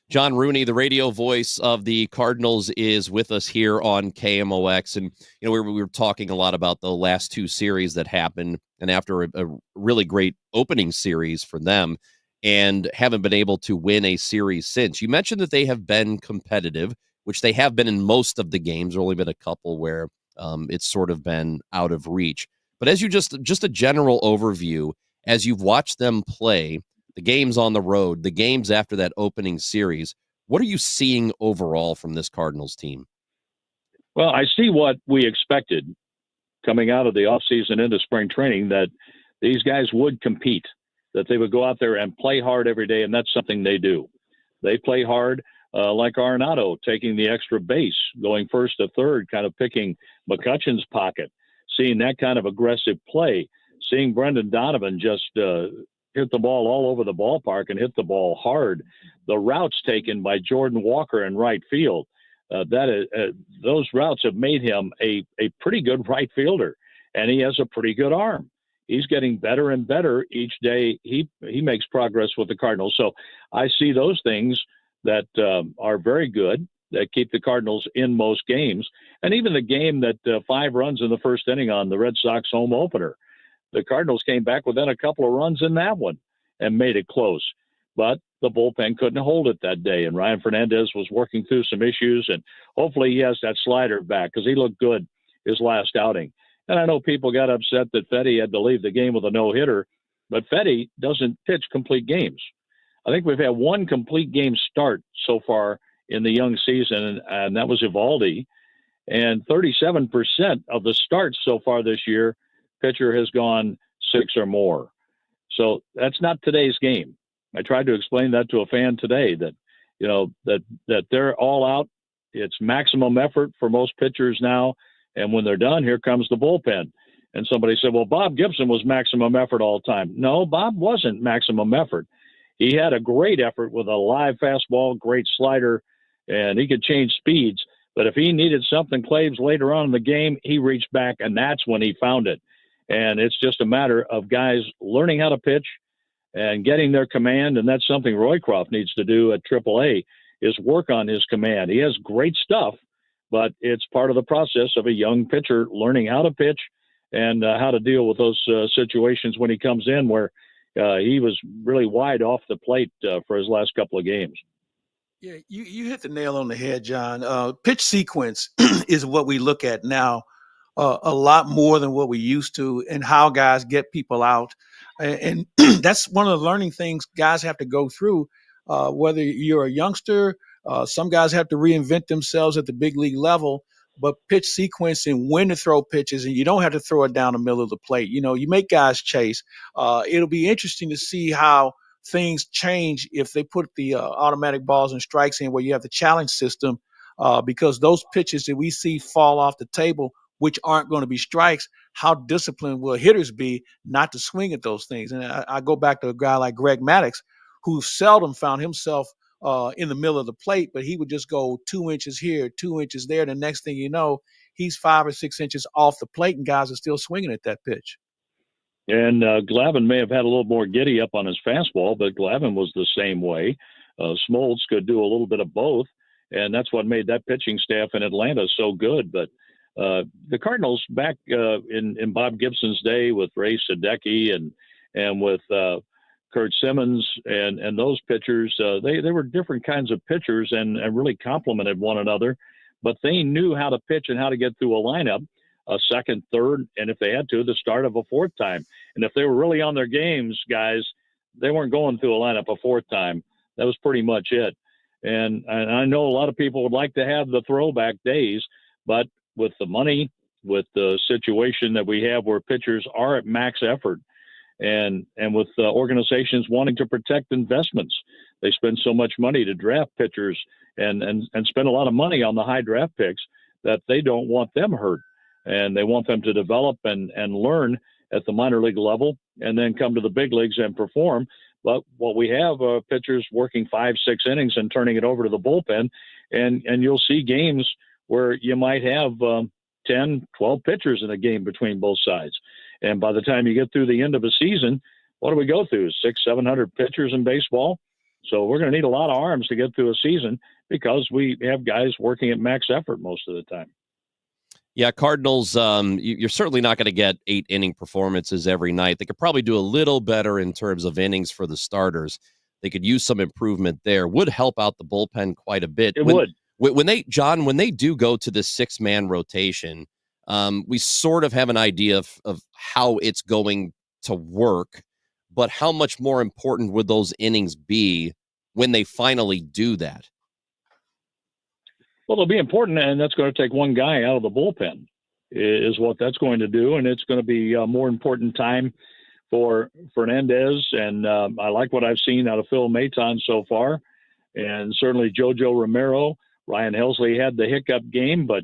John Rooney, the radio voice of the Cardinals, is with us here on KMOX. And, we were talking a lot about the last two series that happened, and after a really great opening series for them, and haven't been able to win a series since. You mentioned that they have been competitive, which they have been in most of the games. There only been a couple where it's sort of been out of reach. But as you just a general overview, as you've watched them play, the games on the road, the games after that opening series, what are you seeing overall from this Cardinals team? Well, I see what we expected coming out of the offseason into spring training, that these guys would compete, that they would go out there and play hard every day, and that's something they do. They play hard, like Arenado, taking the extra base, going first to third, kind of picking McCutcheon's pocket, seeing that kind of aggressive play, seeing Brendan Donovan just hit the ball all over the ballpark and hit the ball hard. The routes taken by Jordan Walker in right field, those routes have made him a pretty good right fielder, and he has a pretty good arm. He's getting better and better each day. He makes progress with the Cardinals. So I see those things that are very good, that keep the Cardinals in most games. And even the game that 5 runs in the first inning on the Red Sox home opener, the Cardinals came back within a couple of runs in that one and made it close. But the bullpen couldn't hold it that day, and Ryan Fernandez was working through some issues, and hopefully he has that slider back because he looked good his last outing. And I know people got upset that Fetty had to leave the game with a no-hitter, but Fetty doesn't pitch complete games. I think we've had one complete game start so far in the young season, and that was Eovaldi. And 37% of the starts so far this year, pitcher has gone 6 or more. So that's not today's game. I tried to explain that to a fan today, that that they're all out. It's maximum effort for most pitchers now, and when they're done, here comes the bullpen. And somebody said, well, Bob Gibson was maximum effort all the time. No, Bob wasn't maximum effort. He had a great effort with a live fastball, great slider, and he could change speeds. But if he needed something, Claves, later on in the game, he reached back, and that's when he found it. And it's just a matter of guys learning how to pitch and getting their command, and that's something Roycroft needs to do at AAA, is work on his command. He has great stuff, but it's part of the process of a young pitcher learning how to pitch and how to deal with those situations when he comes in where he was really wide off the plate for his last couple of games. Yeah, you hit the nail on the head, John. Pitch sequence is what we look at now a lot more than what we used to, and how guys get people out. And that's one of the learning things guys have to go through, whether you're a youngster. Some guys have to reinvent themselves at the big league level, but pitch sequence and when to throw pitches, and you don't have to throw it down the middle of the plate. You make guys chase. It'll be interesting to see how things change if they put the automatic balls and strikes in where you have the challenge system, because those pitches that we see fall off the table, which aren't going to be strikes, how disciplined will hitters be not to swing at those things? And I go back to a guy like Greg Maddux, who seldom found himself in the middle of the plate, but he would just go 2 inches here, 2 inches there. The next thing you know, he's 5 or 6 inches off the plate, and guys are still swinging at that pitch. And Glavine may have had a little more giddy up on his fastball, but Glavine was the same way. Smoltz could do a little bit of both, and that's what made that pitching staff in Atlanta so good. But the Cardinals back in Bob Gibson's day with Ray Sadecki and with Kurt Simmons and those pitchers, they were different kinds of pitchers and really complemented one another, but they knew how to pitch and how to get through a lineup, a second, third, and if they had to, the start of a fourth time. And if they were really on their games, guys, they weren't going through a lineup a fourth time. That was pretty much it. And I know a lot of people would like to have the throwback days, but with the money, with the situation that we have where pitchers are at max effort, and with organizations wanting to protect investments, they spend so much money to draft pitchers and spend a lot of money on the high draft picks that they don't want them hurt. And they want them to develop and learn at the minor league level and then come to the big leagues and perform. But what we have pitchers working 5-6 innings and turning it over to the bullpen. And you'll see games where you might have 10, 12 pitchers in a game between both sides. And by the time you get through the end of a season, what do we go through? 600-700 pitchers in baseball. So we're going to need a lot of arms to get through a season because we have guys working at max effort most of the time. Yeah, Cardinals, you're certainly not going to get 8-inning performances every night. They could probably do a little better in terms of innings for the starters. They could use some improvement there. Would help out the bullpen quite a bit. It would. When they do go to this 6-man rotation, we sort of have an idea of how it's going to work, but how much more important would those innings be when they finally do that? Well, they'll be important, and that's going to take one guy out of the bullpen is what that's going to do, and it's going to be a more important time for Fernandez, and I like what I've seen out of Phil Maton so far, and certainly Jojo Romero. Ryan Helsley had the hiccup game, but,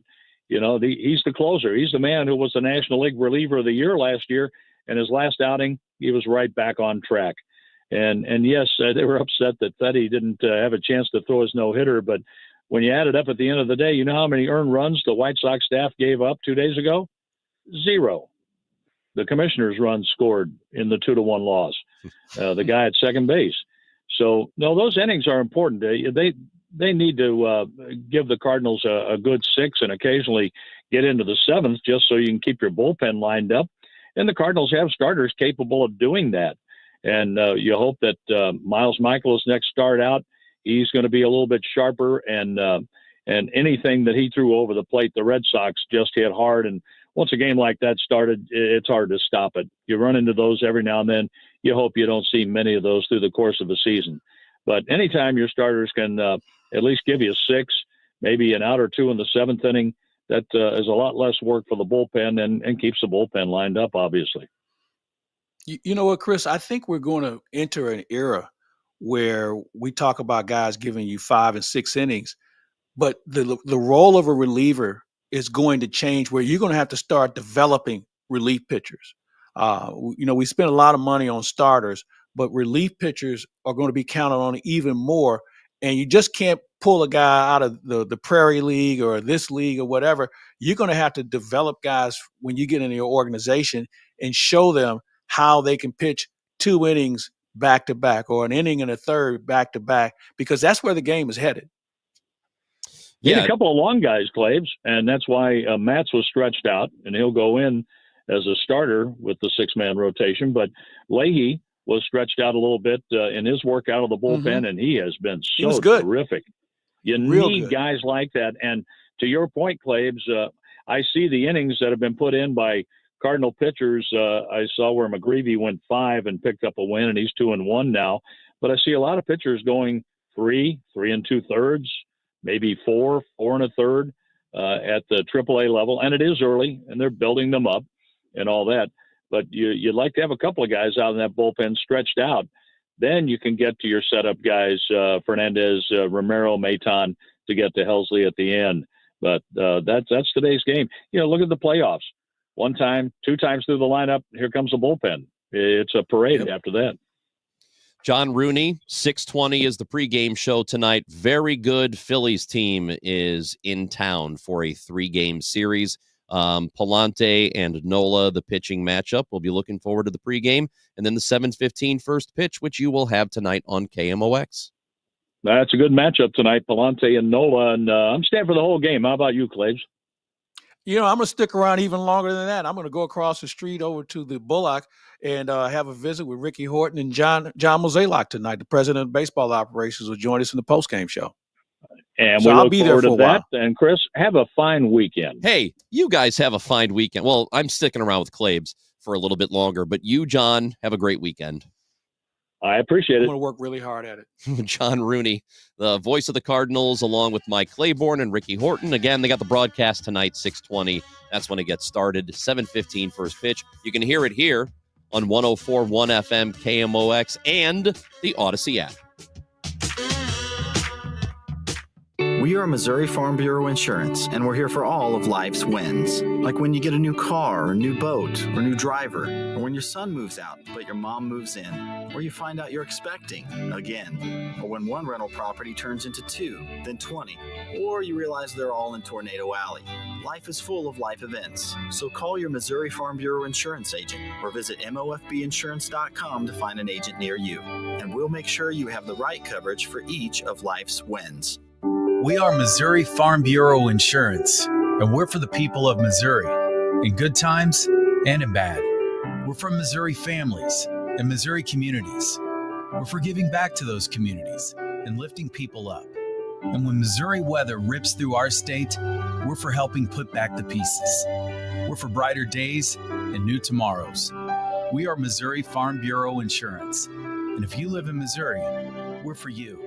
he's the closer. He's the man who was the National League Reliever of the Year last year, and his last outing, he was right back on track. And yes, they were upset that Fetty didn't have a chance to throw his no-hitter, but when you add it up at the end of the day, you know how many earned runs the White Sox staff gave up 2 days ago? 0. The commissioner's run scored in the 2-1 loss. The guy at second base. So, no, those innings are important. They need to give the Cardinals a good 6 and occasionally get into the 7th just so you can keep your bullpen lined up. And the Cardinals have starters capable of doing that. And you hope that Miles Michaels' next start out, he's going to be a little bit sharper, and anything that he threw over the plate, the Red Sox just hit hard. And once a game like that started, it's hard to stop it. You run into those every now and then. You hope you don't see many of those through the course of a season. But anytime your starters can at least give you a 6, maybe an out or 2 in the 7th inning, that is a lot less work for the bullpen and keeps the bullpen lined up, obviously. You know what, Chris? I think we're going to enter an era where we talk about guys giving you 5 and 6 innings, but the role of a reliever is going to change where you're going to have to start developing relief pitchers. We spend a lot of money on starters, but relief pitchers are going to be counted on even more. And you just can't pull a guy out of the Prairie League or this league or whatever. You're going to have to develop guys when you get into your organization and show them how they can pitch 2 innings back to back or an inning and a third back to back, because that's where the game is headed. Need a couple of long guys, Claves, and that's why Matz was stretched out, and he'll go in as a starter with the 6-man rotation. But Leahy was stretched out a little bit in his work out of the bullpen, and he has been so terrific. You need guys like that. And to your point, Claves, I see the innings that have been put in by Cardinal pitchers. I saw where McGreevy went 5 and picked up a win, and he's 2-1 now. But I see a lot of pitchers going 3 2/3, maybe 4 1/3 at the AAA level. And it is early, and they're building them up and all that. But you'd like to have a couple of guys out in that bullpen stretched out. Then you can get to your setup guys, Fernandez, Romero, Maton, to get to Helsley at the end. But that's today's game. Look at the playoffs. 1 time, 2 times through the lineup, here comes the bullpen. It's a parade after that. John Rooney, 6:20 is the pregame show tonight. Very good Phillies team is in town for a 3-game series. Palante and Nola, the pitching matchup. We'll be looking forward to the pregame. And then the 7:15 first pitch, which you will have tonight on KMOX. That's a good matchup tonight, Palante and Nola. And I'm staying for the whole game. How about you, Claves? I'm going to stick around even longer than that. I'm going to go across the street over to the Bullock and have a visit with Ricky Horton and John Mozeliak tonight. The president of baseball operations will join us in the postgame show. And So we I'll look be there forward for to a while. that. And Chris, have a fine weekend. Hey, you guys have a fine weekend. Well, I'm sticking around with Claibs for a little bit longer, but you, John, have a great weekend. I appreciate I'm it. going to work really hard at it. John Rooney, the voice of the Cardinals, along with Mike Claiborne and Ricky Horton. Again, they got the broadcast tonight, 6:20. That's when it gets started. 7:15 first pitch. You can hear it here on 104.1 FM KMOX and the Odyssey app. We are Missouri Farm Bureau Insurance, and we're here for all of life's wins. Like when you get a new car, or new boat, or new driver, or when your son moves out, but your mom moves in, or you find out you're expecting again, or when one rental property turns into 2, then 20, or you realize they're all in Tornado Alley. Life is full of life events, so call your Missouri Farm Bureau Insurance agent or visit mofbinsurance.com to find an agent near you, and we'll make sure you have the right coverage for each of life's wins. We are Missouri Farm Bureau Insurance, and we're for the people of Missouri, in good times and in bad. We're from Missouri families and Missouri communities. We're for giving back to those communities and lifting people up. And when Missouri weather rips through our state, we're for helping put back the pieces. We're for brighter days and new tomorrows. We are Missouri Farm Bureau Insurance. And if you live in Missouri, we're for you.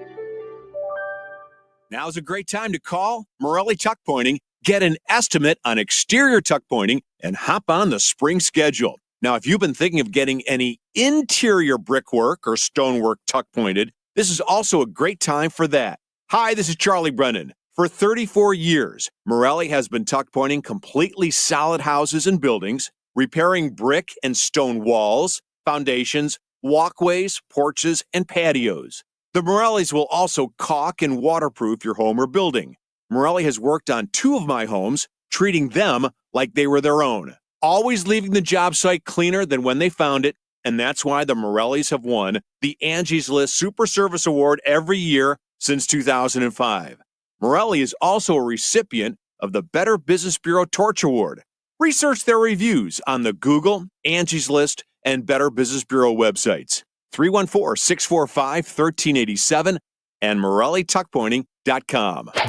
Now's a great time to call Morelli Tuck Pointing, get an estimate on exterior tuck pointing, and hop on the spring schedule. Now, if you've been thinking of getting any interior brickwork or stonework tuck pointed, this is also a great time for that. Hi, this is Charlie Brennan. For 34 years, Morelli has been tuck pointing completely solid houses and buildings, repairing brick and stone walls, foundations, walkways, porches, and patios. The Morellis will also caulk and waterproof your home or building. Morelli has worked on 2 of my homes, treating them like they were their own, always leaving the job site cleaner than when they found it, and that's why the Morellis have won the Angie's List Super Service Award every year since 2005. Morelli is also a recipient of the Better Business Bureau Torch Award. Research their reviews on the Google, Angie's List, and Better Business Bureau websites. 314-645-1387 and MorelliTuckPointing.com.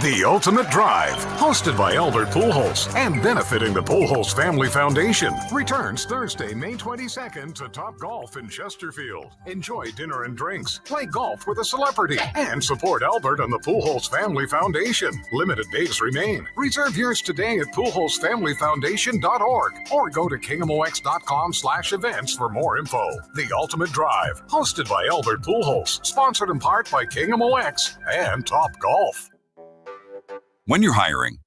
The Ultimate Drive, hosted by Albert Pujols and benefiting the Pujols Family Foundation, returns Thursday, May 22nd to Top Golf in Chesterfield. Enjoy dinner and drinks, play golf with a celebrity, and support Albert and the Pujols Family Foundation. Limited days remain. Reserve yours today at PujolsFamilyFoundation.org or go to KMOX.com/events for more info. The Ultimate Drive, hosted by Albert Pujols, sponsored in part by KMOX and Top Golf. When you're hiring,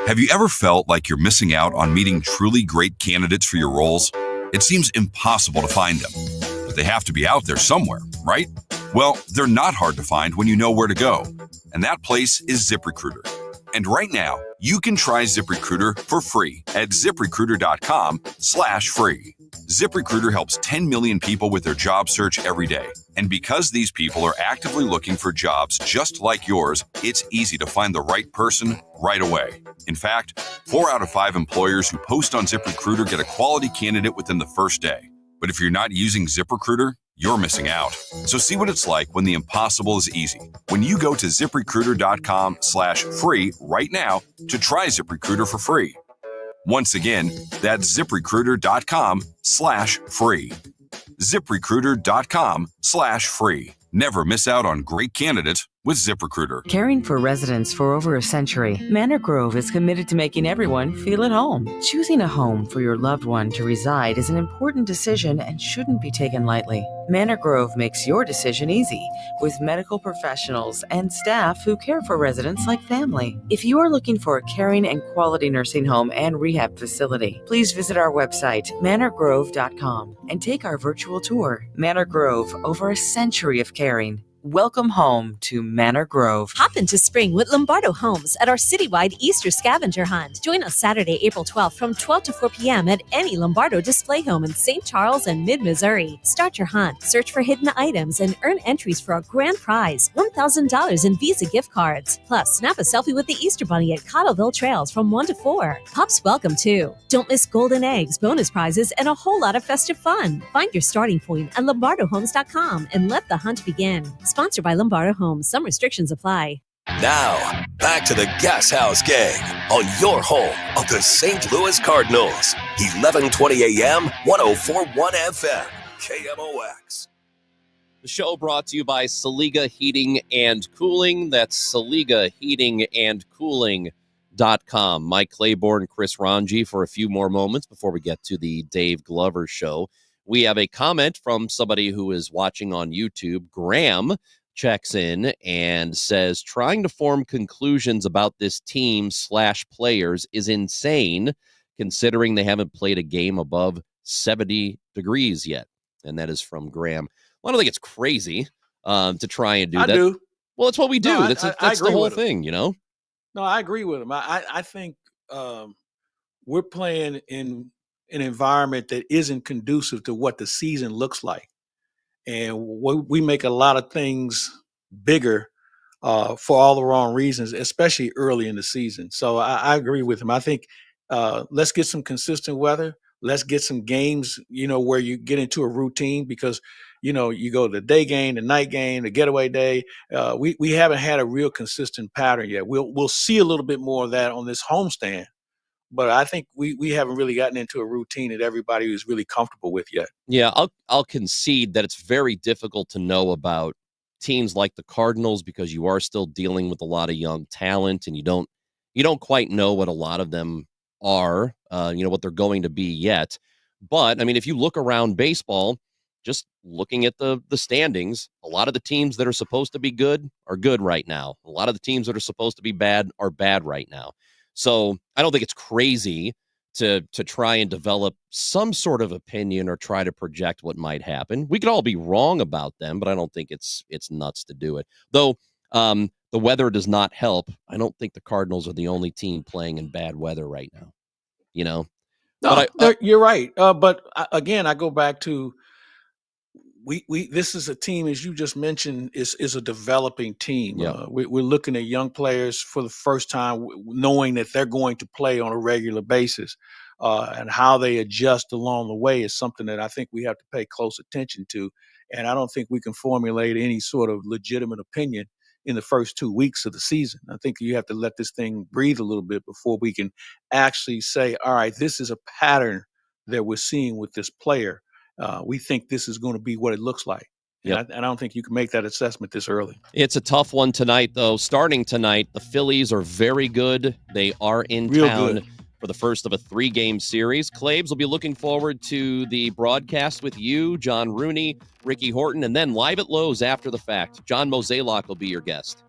have you ever felt like you're missing out on meeting truly great candidates for your roles? It seems impossible to find them, but they have to be out there somewhere, right? Well, they're not hard to find when you know where to go, and that place is ZipRecruiter. And right now, you can try ZipRecruiter for free at ZipRecruiter.com/free. ZipRecruiter helps 10 million people with their job search every day. And because these people are actively looking for jobs just like yours, it's easy to find the right person right away. In fact, 4 out of 5 employers who post on ZipRecruiter get a quality candidate within the first day. But if you're not using ZipRecruiter, you're missing out. So see what it's like when the impossible is easy. When you go to ZipRecruiter.com/free right now to try ZipRecruiter for free. Once again, that's ZipRecruiter.com/free. ZipRecruiter.com/free. Never miss out on great candidates with ZipRecruiter. Caring for residents for over a century, Manor Grove is committed to making everyone feel at home. Choosing a home for your loved one to reside is an important decision and shouldn't be taken lightly. Manor Grove makes your decision easy with medical professionals and staff who care for residents like family. If you are looking for a caring and quality nursing home and rehab facility, please visit our website, manorgrove.com, and take our virtual tour. Manor Grove, over a century of caring. Welcome home to Manor Grove. Hop into spring with Lombardo Homes at our citywide Easter scavenger hunt. Join us Saturday, April 12th from 12 to 4 p.m. at any Lombardo display home in St. Charles and Mid-Missouri. Start your hunt, search for hidden items, and earn entries for a grand prize, $1,000 in Visa gift cards. Plus, snap a selfie with the Easter Bunny at Cottleville Trails from 1 to 4. Pups welcome too. Don't miss golden eggs, bonus prizes, and a whole lot of festive fun. Find your starting point at lombardohomes.com and let the hunt begin. Sponsored by Lombardo Homes. Some restrictions apply. Now, back to the Gashouse Gang on your home of the St. Louis Cardinals. 1120 AM, 1041 FM, KMOX. The show brought to you by Saliga Heating and Cooling. That's SaligaHeatingandCooling.com. Mike Claiborne, Chris Ranji for a few more moments before we get to the Dave Glover show. We have a comment from somebody who is watching on YouTube. Graham checks in and says, trying to form conclusions about this team/players is insane, considering they haven't played a game above 70 degrees yet. And that is from Graham. Well, I don't think it's crazy to try and do that. I do. Well, it's what we do. No, that's I the whole with him. thing, you know? No, I agree with him. I think we're playing in an environment that isn't conducive to what the season looks like. And we make a lot of things bigger for all the wrong reasons, especially early in the season. So I agree with him. I think let's get some consistent weather. Let's get some games, where you get into a routine because, you go the day game, the night game, the getaway day. We haven't had a real consistent pattern yet. We'll see a little bit more of that on this homestand. But I think we haven't really gotten into a routine that everybody is really comfortable with yet. Yeah, I'll concede that it's very difficult to know about teams like the Cardinals because you are still dealing with a lot of young talent and you don't quite know what a lot of them are, what they're going to be yet. But I mean, if you look around baseball, just looking at the standings, a lot of the teams that are supposed to be good are good right now. A lot of the teams that are supposed to be bad are bad right now. So I don't think it's crazy to try and develop some sort of opinion or try to project what might happen. We could all be wrong about them, but I don't think it's nuts to do it. Though the weather does not help. I don't think the Cardinals are the only team playing in bad weather right now. No, but you're right. But again, I go back to this is a team, as you just mentioned, is a developing team. Yep. We're looking at young players for the first time, knowing that they're going to play on a regular basis, and how they adjust along the way is something that I think we have to pay close attention to. And I don't think we can formulate any sort of legitimate opinion in the first 2 weeks of the season. I think you have to let this thing breathe a little bit before we can actually say, all right, this is a pattern that we're seeing with this player. We think this is going to be what it looks like. Yep. And I don't think you can make that assessment this early. It's a tough one tonight, though. Starting tonight, the Phillies are very good. They are in Real town good. for the first of a 3-game series. Claves will be looking forward to the broadcast with you, John Rooney, Ricky Horton, and then live at Lowe's after the fact. John Mozeliak will be your guest.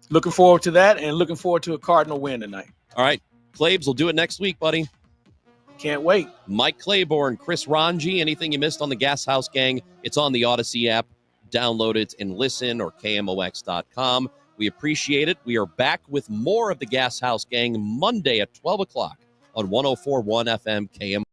Looking forward to that and looking forward to a Cardinal win tonight. All right. Claves, we'll do it next week, buddy. Can't wait. Mike Claiborne, Chris Ranji, anything you missed on the Gashouse Gang, it's on the Odyssey app. Download it and listen, or KMOX.com. We appreciate it. We are back with more of the Gashouse Gang Monday at 12 o'clock on 104.1 FM KMOX.